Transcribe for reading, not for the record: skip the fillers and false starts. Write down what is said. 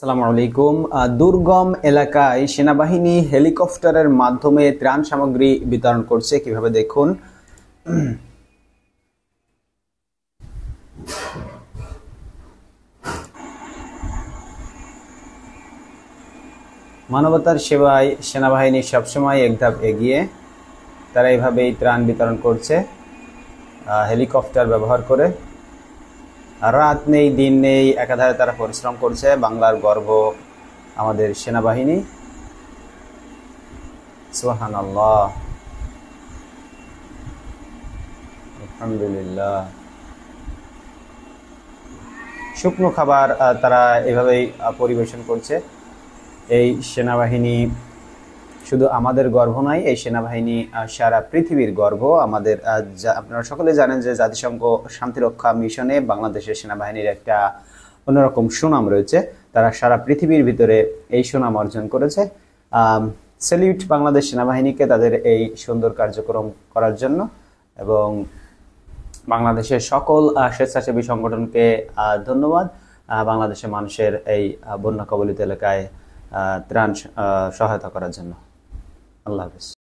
আসসালামু আলাইকুম। দুর্গম এলাকায় সেনাবাহিনী হেলিকপ্টারের মাধ্যমে ত্রাণ সামগ্রী বিতরণ করছে, কিভাবে দেখুন। মানবতার সেবায় সেনাবাহিনী সবসময় এক ধাপ এগিয়ে। তারা এইভাবেই ত্রাণ বিতরণ করছে হেলিকপ্টার ব্যবহার করে। রাত নেই দিন নেই, একাধারে তারা পরিশ্রম করছে। বাংলার গর্ব আমাদের সেনাবাহিনী। সুবহানাল্লাহ, আলহামদুলিল্লাহ। শুকনো খাবার তারা এভাবেই পরিবেশন করছে। এই সেনাবাহিনী শুধু আমাদের গর্ব নয়, এই সেনাবাহিনী সারা পৃথিবীর গর্ব আমাদের। আপনারা সকলে জানেন যে জাতিসংঘ শান্তিরক্ষা মিশনে বাংলাদেশের সেনাবাহিনীর একটা অন্যরকম সুনাম রয়েছে। তারা সারা পৃথিবীর ভিতরে এই সুনাম অর্জন করেছে। স্যালিউট বাংলাদেশ সেনাবাহিনীকে তাদের এই সুন্দর কার্যক্রম করার জন্য, এবং বাংলাদেশের সকল স্বেচ্ছাসেবী সংগঠনকে ধন্যবাদ বাংলাদেশের মানুষের এই বন্যা কবলিত এলাকায় ত্রাণ সহায়তা করার জন্য। আল্লাহ হাফেজ।